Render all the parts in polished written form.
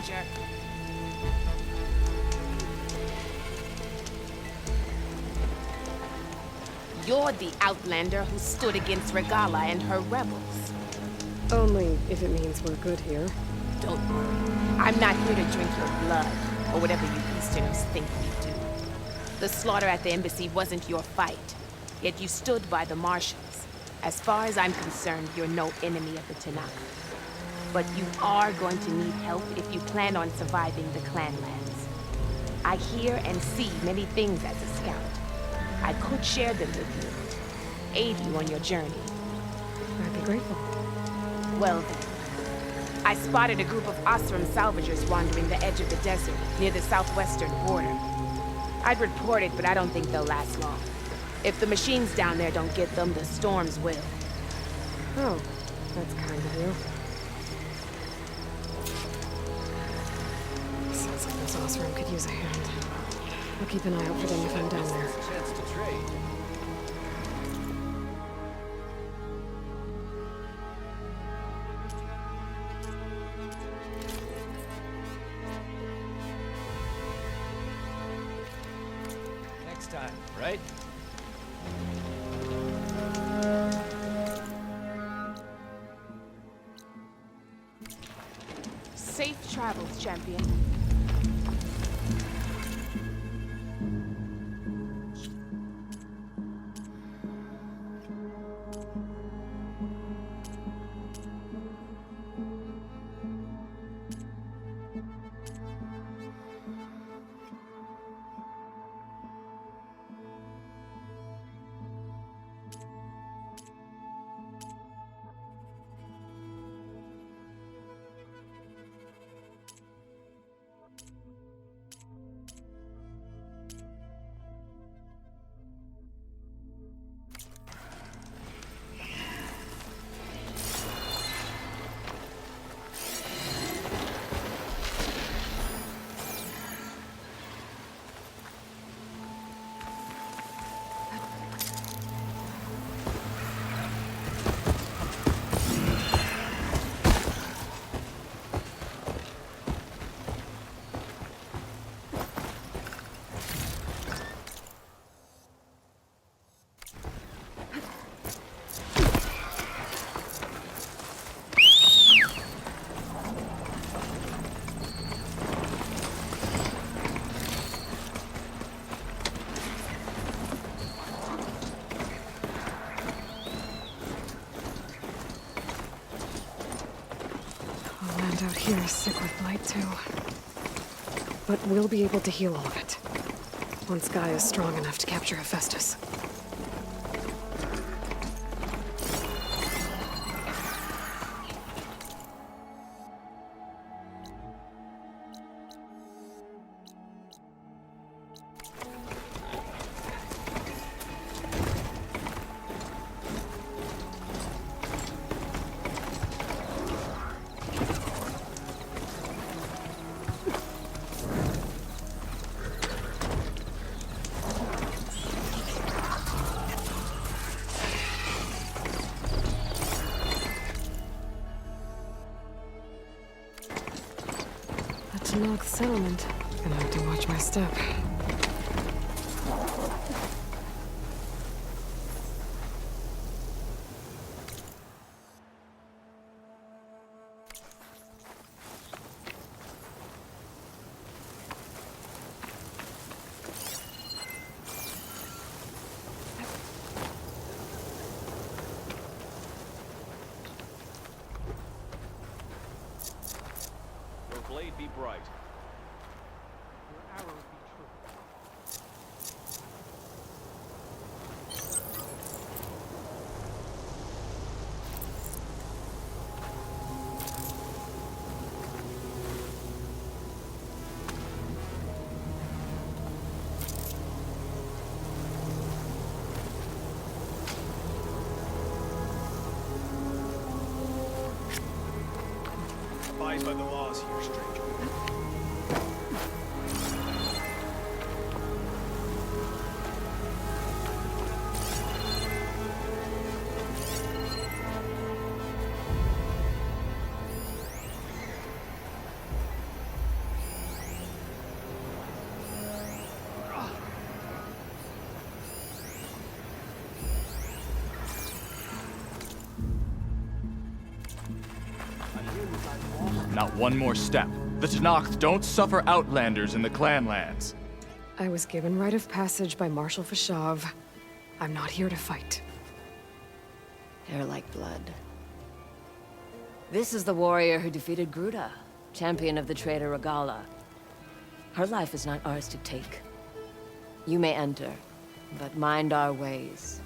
stranger. You're the outlander who stood against Regala and her rebels. Only if it means we're good here. Don't worry. I'm not here to drink your blood, or whatever you Easterners think we do. The slaughter at the embassy wasn't your fight, yet you stood by the marshals. As far as I'm concerned, you're no enemy of the Tanakh. But you are going to need help if you plan on surviving the clanlands. I hear and see many things as a scout. I could share them with you, aid you on your journey. I'd be grateful. Well then, I spotted a group of Osram salvagers wandering the edge of the desert near the southwestern border. I'd report it, but I don't think they'll last long. If the machines down there don't get them, the storms will. Oh, that's kind of you. Sounds like those Osram could use a hand. I'll keep an eye out for them if I'm down there. Chance to trade. Next time, right? Safe travels, champion. Out here is sick with blight too. But we'll be able to heal all of it. Once Gaia is strong enough to capture Hephaestus. Tanakh settlement. Gonna have to watch my step. Your blade be bright. Your arrows be true. Abide by the laws here, stranger. Not one more step. The Tenakth don't suffer outlanders in the clanlands. I was given rite of passage by Marshal Fashav. I'm not here to fight. Hair like blood. This is the warrior who defeated Gruda, champion of the traitor Regala. Her life is not ours to take. You may enter, but mind our ways.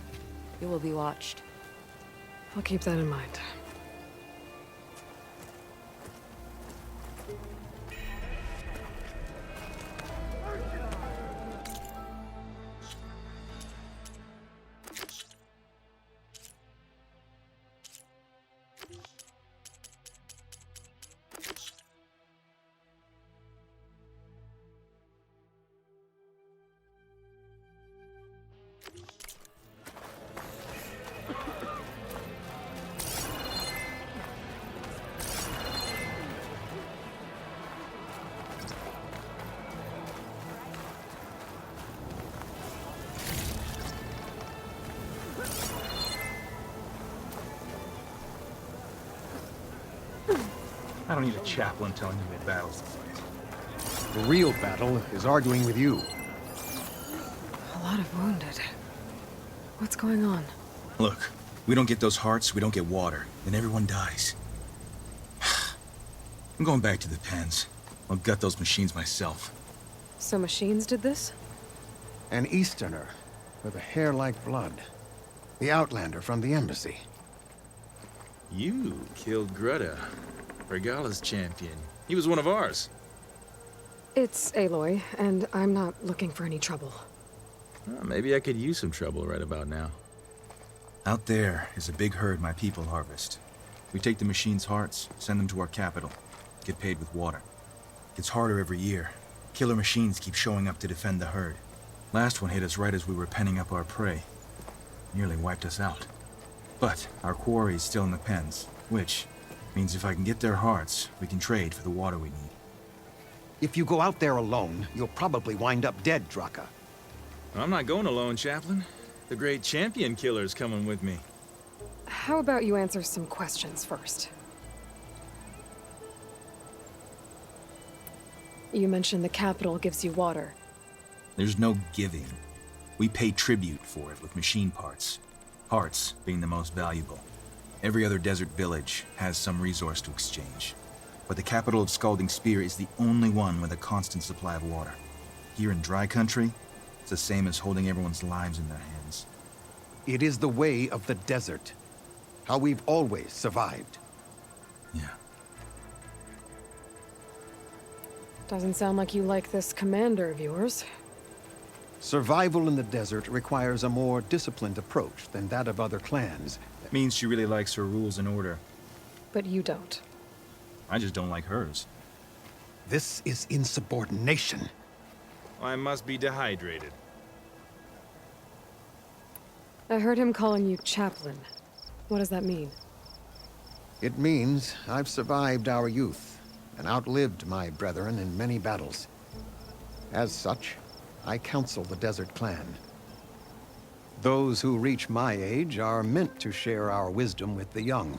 You will be watched. I'll keep that in mind. I don't need a chaplain telling me what battles to fight. The real battle is arguing with you. A lot of wounded. What's going on? Look, we don't get those hearts, we don't get water, then everyone dies. I'm going back to the pens. I'll gut those machines myself. So machines did this? An Easterner with a hair like blood. The Outlander from the embassy. You killed Greta, Regala's champion. He was one of ours. It's Aloy, and I'm not looking for any trouble. Maybe I could use some trouble right about now. Out there is a big herd my people harvest. We take the machines' hearts, send them to our capital, get paid with water. Gets harder every year. Killer machines keep showing up to defend the herd. Last one hit us right as we were penning up our prey. Nearly wiped us out. But our quarry is still in the pens, which means if I can get their hearts, we can trade for the water we need. If you go out there alone, you'll probably wind up dead, Draka. I'm not going alone, Chaplain. The great champion killer's coming with me. How about you answer some questions first? You mentioned the capital gives you water. There's no giving. We pay tribute for it with machine parts. Hearts being the most valuable. Every other desert village has some resource to exchange. But the capital of Scalding Spear is the only one with a constant supply of water. Here in dry country, it's the same as holding everyone's lives in their hands. It is the way of the desert. How we've always survived. Yeah. Doesn't sound like you like this commander of yours. Survival in the desert requires a more disciplined approach than that of other clans. Means she really likes her rules and order. But you don't. I just don't like hers. This is insubordination. I must be dehydrated. I heard him calling you chaplain. What does that mean? It means I've survived our youth and outlived my brethren in many battles. As such, I counsel the Desert Clan. Those who reach my age are meant to share our wisdom with the young.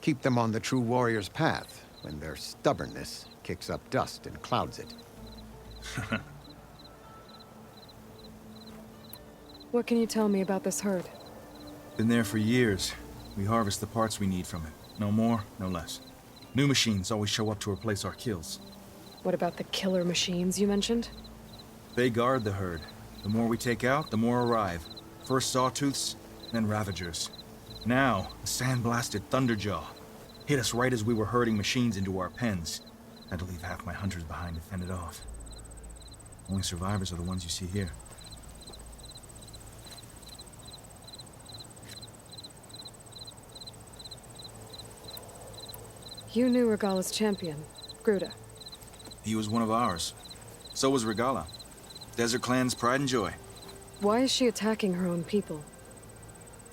Keep them on the true warrior's path when their stubbornness kicks up dust and clouds it. What can you tell me about this herd? Been there for years. We harvest the parts we need from it. No more, no less. New machines always show up to replace our kills. What about the killer machines you mentioned? They guard the herd. The more we take out, the more arrive. First sawtooths, then ravagers. Now, a sandblasted Thunderjaw. Hit us right as we were herding machines into our pens. Had to leave half my hunters behind to fend it off. Only survivors are the ones you see here. You knew Regala's champion, Gruda. He was one of ours. So was Regala. Desert Clan's pride and joy. Why is she attacking her own people?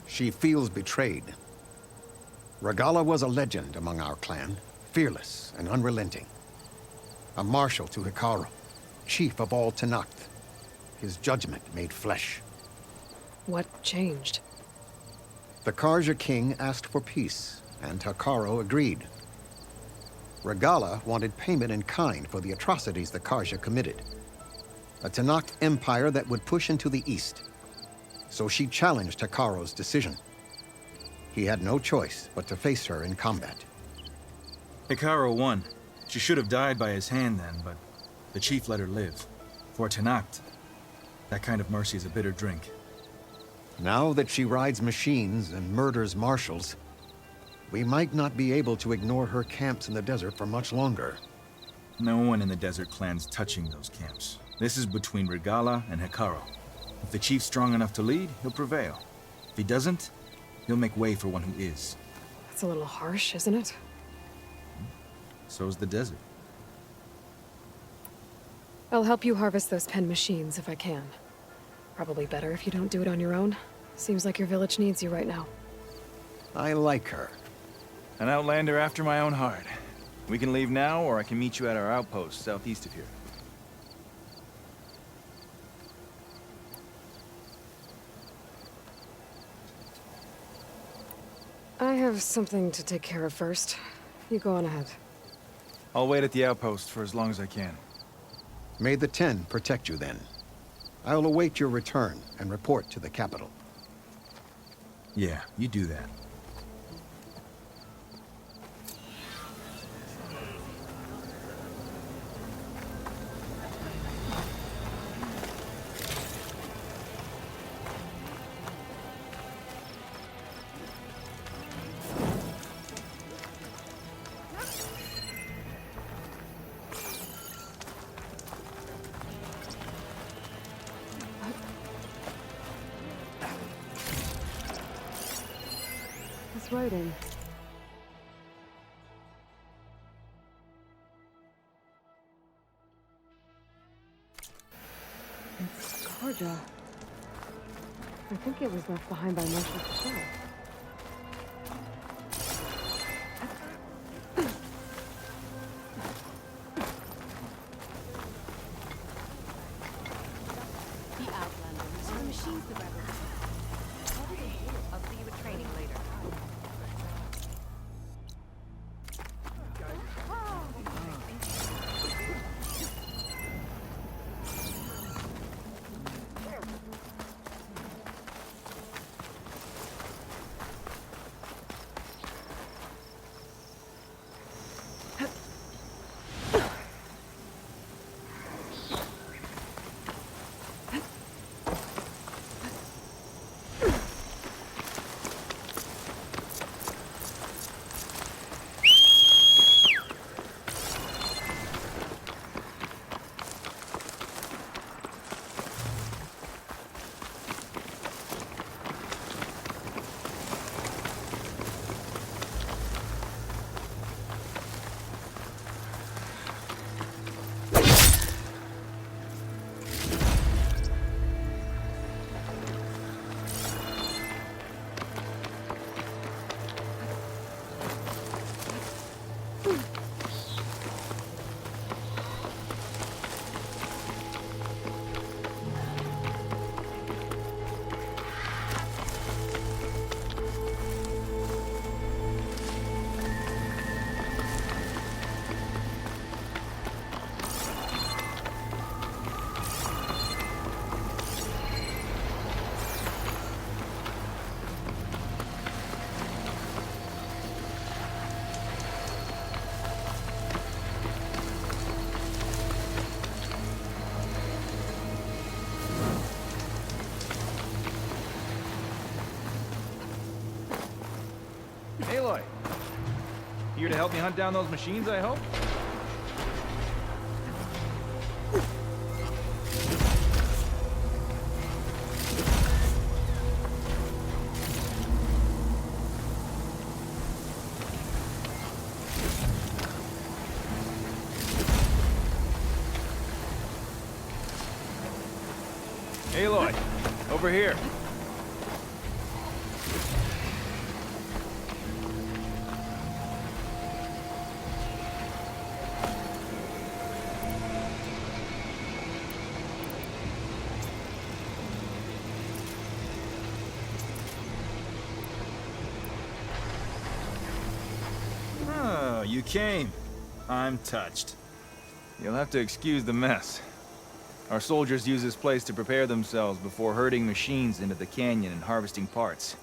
She feels betrayed. Regala was a legend among our clan, fearless and unrelenting. A marshal to Hikaru, chief of all Tenakth. His judgment made flesh. What changed? The Karja king asked for peace, and Hikaru agreed. Regala wanted payment in kind for the atrocities the Karja committed. A Tenakth empire that would push into the east. So she challenged Hekaro's decision. He had no choice but to face her in combat. Hekaro won. She should have died by his hand then, but the chief let her live. For Tenakth, that kind of mercy is a bitter drink. Now that she rides machines and murders marshals, we might not be able to ignore her camps in the desert for much longer. No one in the desert clan's touching those camps. This is between Regala and Hekaro. If the chief's strong enough to lead, he'll prevail. If he doesn't, he'll make way for one who is. That's a little harsh, isn't it? So's the desert. I'll help you harvest those pen machines if I can. Probably better if you don't do it on your own. Seems like your village needs you right now. I like her. An outlander after my own heart. We can leave now, or I can meet you at our outpost southeast of here. I have something to take care of first. You go on ahead. I'll wait at the outpost for as long as I can. May the Ten protect you then. I'll await your return and report to the capital. Yeah, you do that. This writing. It's Thunderjaw. I think it was left behind by Marshal Patel. The Outlanders are machines the rebels. I'll see you at training later. Aloy! Here to help me hunt down those machines, I hope? Aloy! Over here! Oh, you came. I'm touched. You'll have to excuse the mess. Our soldiers use this place to prepare themselves before herding machines into the canyon and harvesting parts.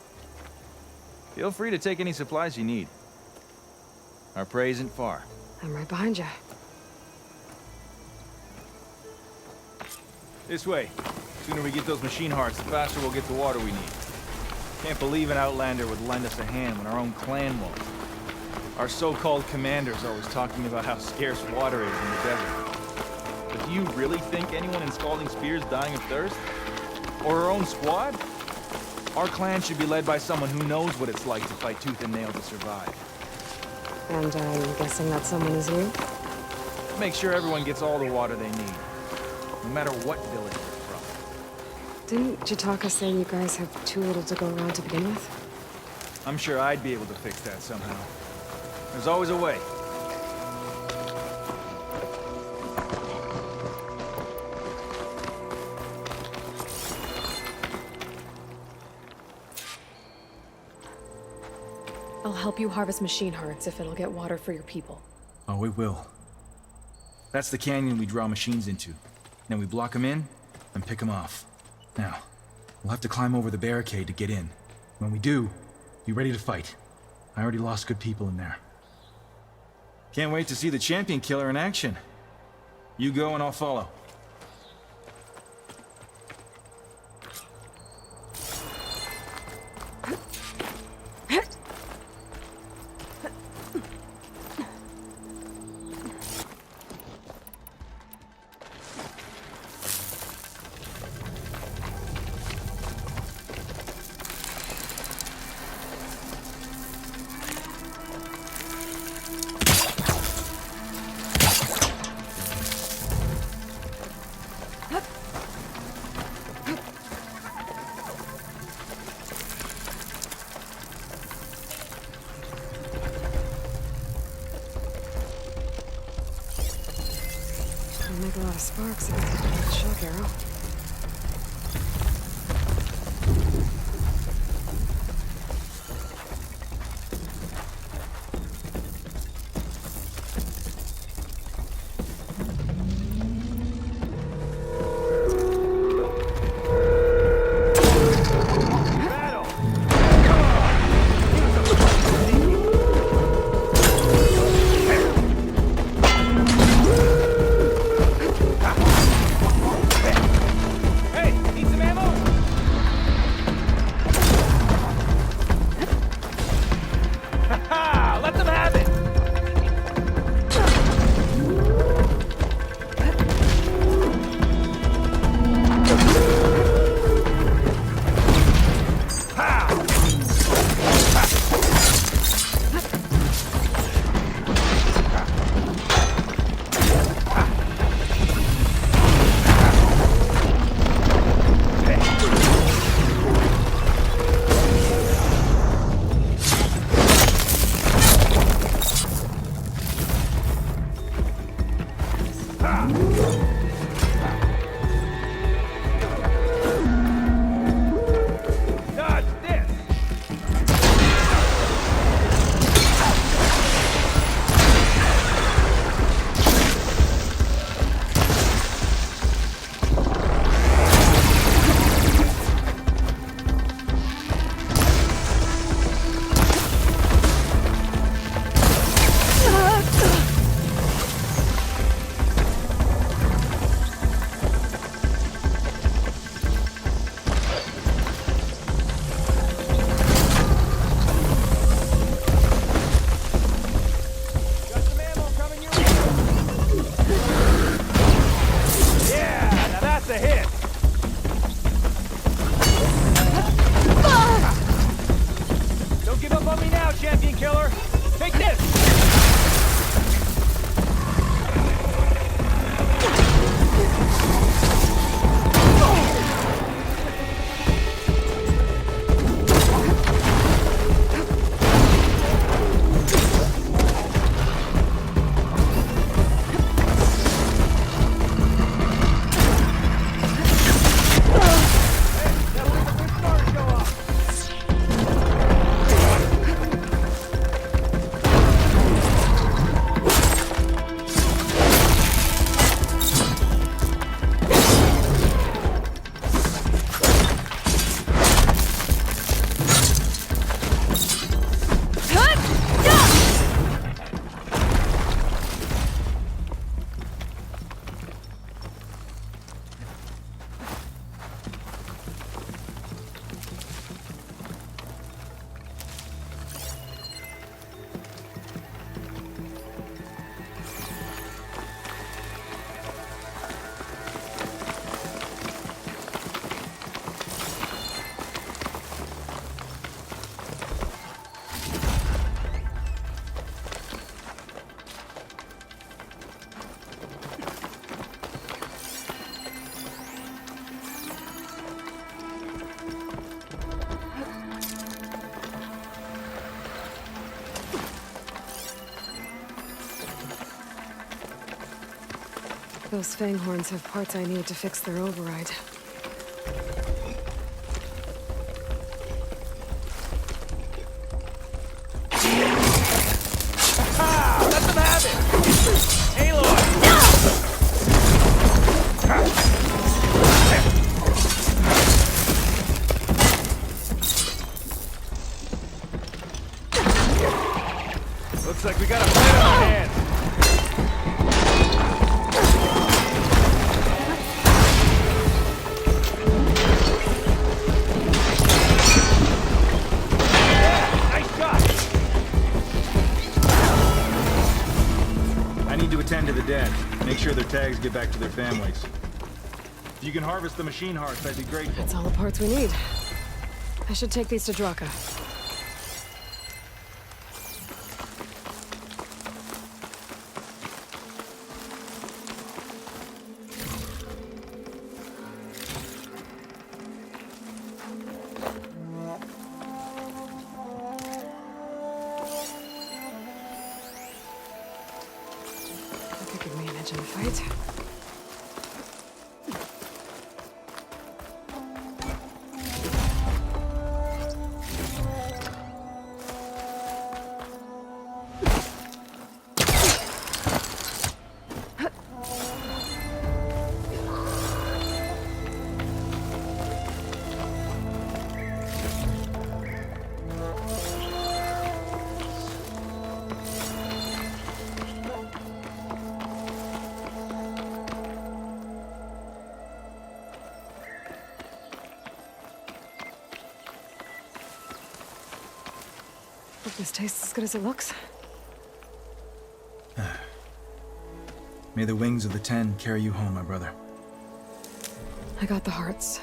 Feel free to take any supplies you need. Our prey isn't far. I'm right behind you. This way. Sooner we get those machine hearts, the faster we'll get the water we need. Can't believe an outlander would lend us a hand when our own clan won't. Our so-called commanders are always talking about how scarce water is in the desert. But do you really think anyone in Scalding Spear's dying of thirst? Or our own squad? Our clan should be led by someone who knows what it's like to fight tooth and nail to survive. And I'm guessing that someone is you? Make sure everyone gets all the water they need, no matter what village they're from. Didn't Jataka say you guys have too little to go around to begin with? I'm sure I'd be able to fix that somehow. There's always a way. I'll help you harvest machine hearts if it'll get water for your people. Oh, it will. That's the canyon we draw machines into. Then we block them in and pick them off. Now, we'll have to climb over the barricade to get in. When we do, be ready to fight. I already lost good people in there. Can't wait to see the champion killer in action. You go and I'll follow. It'll make a lot of sparks against the shock arrow. Those fang horns have parts I need to fix their override. Let them have it! Aloy! Looks like we got a fight on our hands. Yeah, nice shot! I need to attend to the dead. Make sure their tags get back to their families. If you can harvest the machine hearts, I'd be grateful. That's all the parts we need. I should take these to Draka. That could give me an edge in the fight. Hope this tastes as good as it looks. May the wings of the Ten carry you home, my brother. I got the hearts.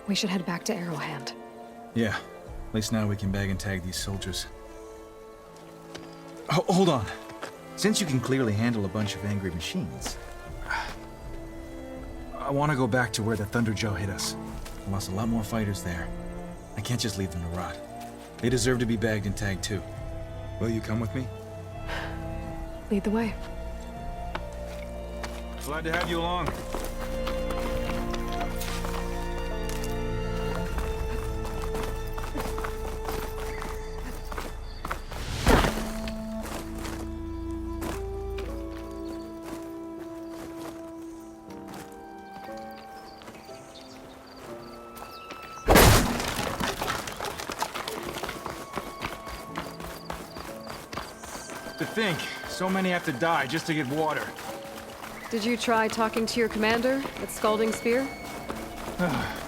We should head back to Arrowhand. Yeah, at least now we can bag and tag these soldiers. Oh, hold on. Since you can clearly handle a bunch of angry machines, I want to go back to where the Thunderjaw hit us. I lost a lot more fighters there. I can't just leave them to rot. They deserve to be bagged and tagged too. Will you come with me? Lead the way. Glad to have you along. To think, so many have to die just to get water. Did you try talking to your commander at Scalding Spear?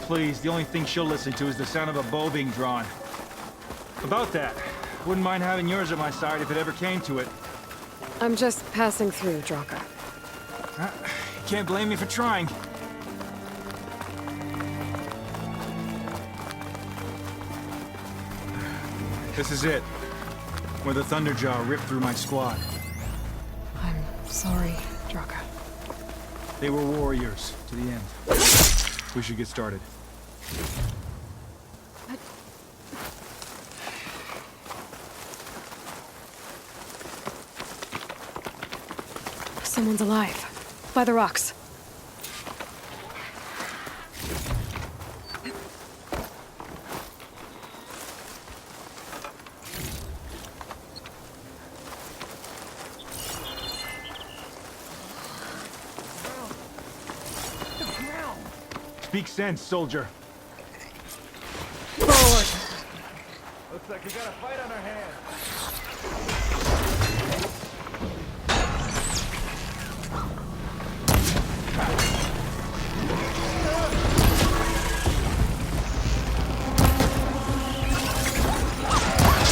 Please, the only thing she'll listen to is the sound of a bow being drawn. About that, wouldn't mind having yours at my side if it ever came to it. I'm just passing through, Draka. You can't blame me for trying. This is it. Where the Thunderjaw ripped through my squad. I'm sorry, Draka. They were warriors to the end. We should get started. Someone's alive. By the rocks. Speak sense, soldier. Forward! Looks like we got a fight on our hands.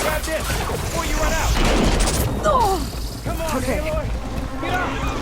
Grab this before you run out. Oh! Come on, Okay. Aloy. Get up.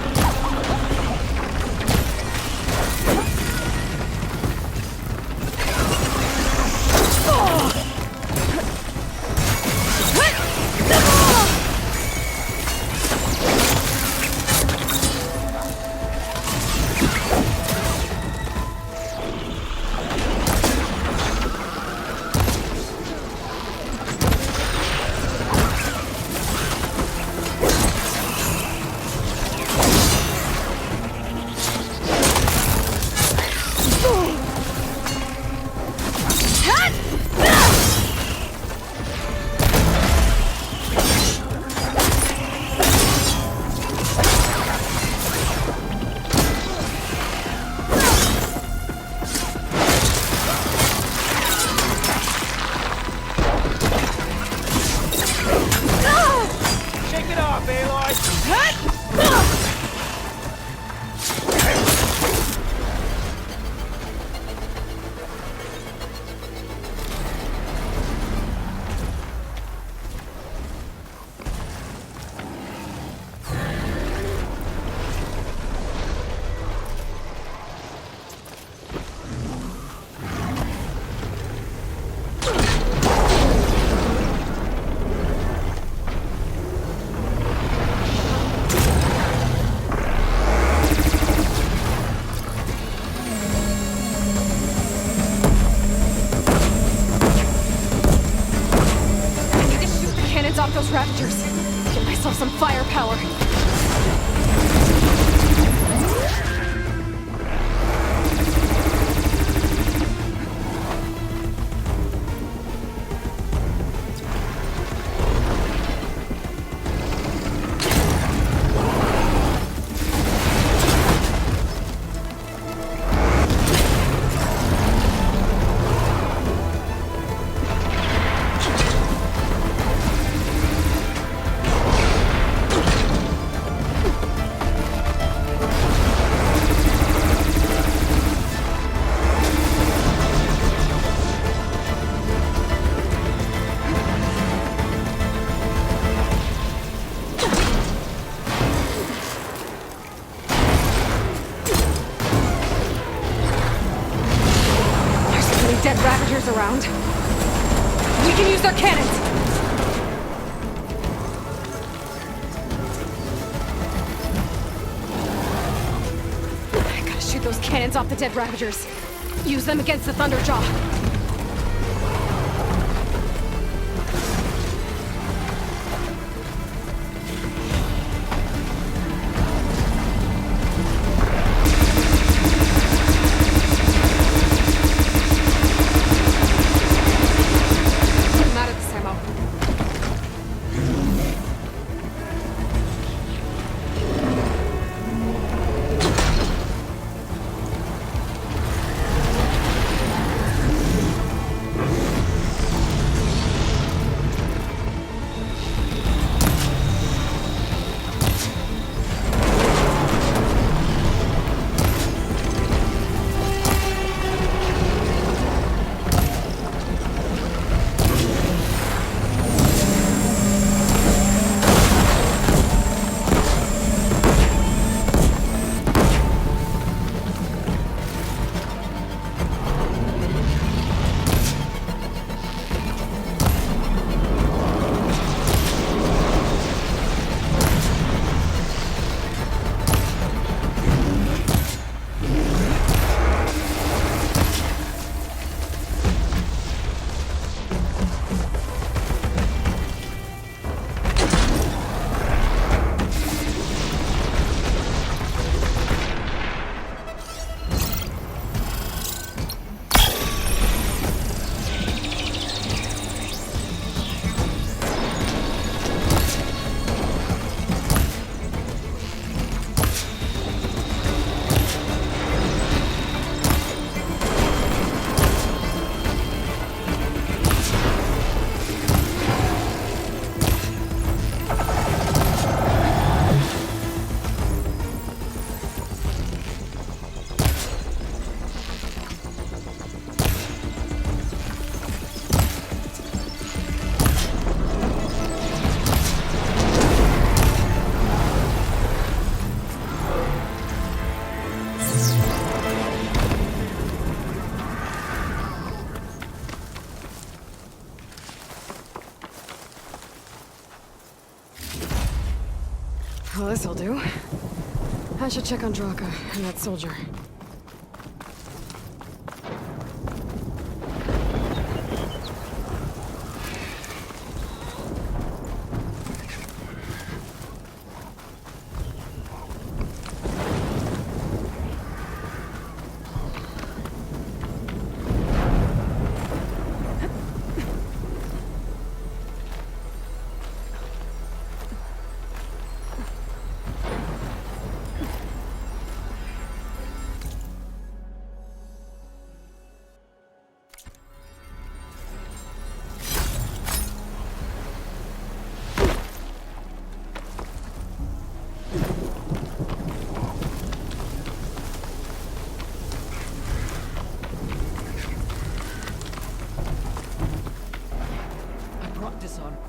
those Ravagers. Get myself some firepower. Dead Ravagers around. We can use their cannons! I gotta shoot those cannons off the dead Ravagers. Use them against the Thunderjaw. Well, this'll do. I should check on Draka and that soldier.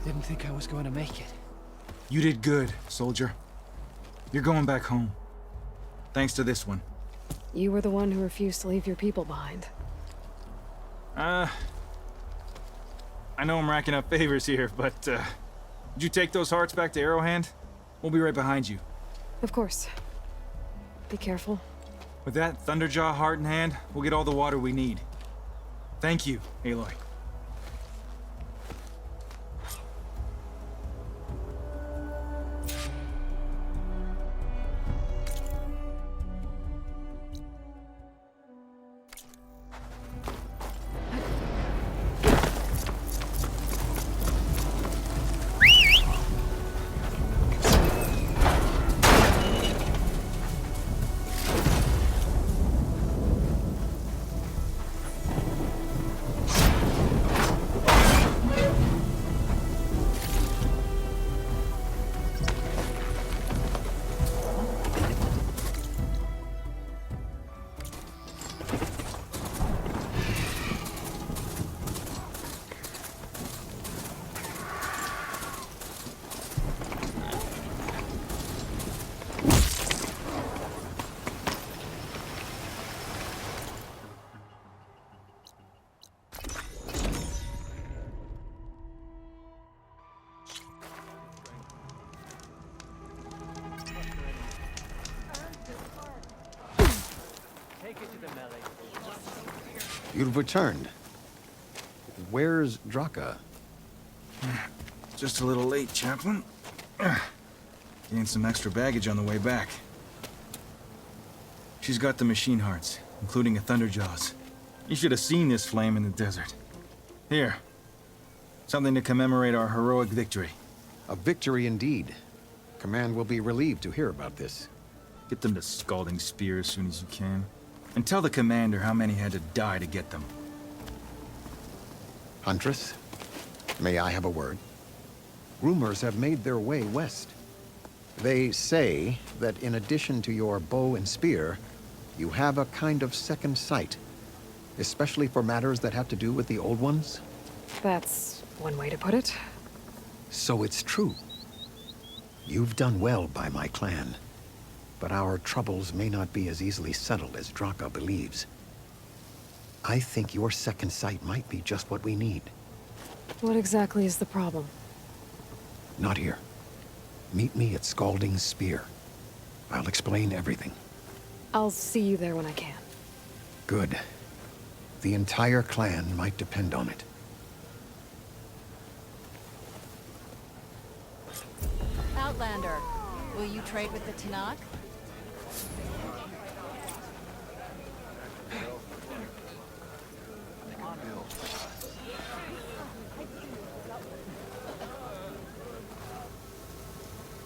Didn't think I was going to make it. You did good, soldier. You're going back home. Thanks to this one. You were the one who refused to leave your people behind. I know I'm racking up favors here, but, did you take those hearts back to Arrowhand? We'll be right behind you. Of course. Be careful. With that Thunderjaw heart in hand, we'll get all the water we need. Thank you, Aloy. You've returned. Where's Draka? Just a little late, Chaplain. Gained some extra baggage on the way back. She's got the machine hearts, including a Thunderjaw's. You should have seen this flame in the desert. Here. Something to commemorate our heroic victory. A victory indeed. Command will be relieved to hear about this. Get them to Scalding Spear as soon as you can. And tell the commander how many had to die to get them. Huntress, may I have a word? Rumors have made their way west. They say that in addition to your bow and spear, you have a kind of second sight, especially for matters that have to do with the old ones. That's one way to put it. So it's true. You've done well by my clan, but our troubles may not be as easily settled as Draka believes. I think your second sight might be just what we need. What exactly is the problem? Not here. Meet me at Scalding Spear. I'll explain everything. I'll see you there when I can. Good. The entire clan might depend on it. Outlander, will you trade with the Tanakh?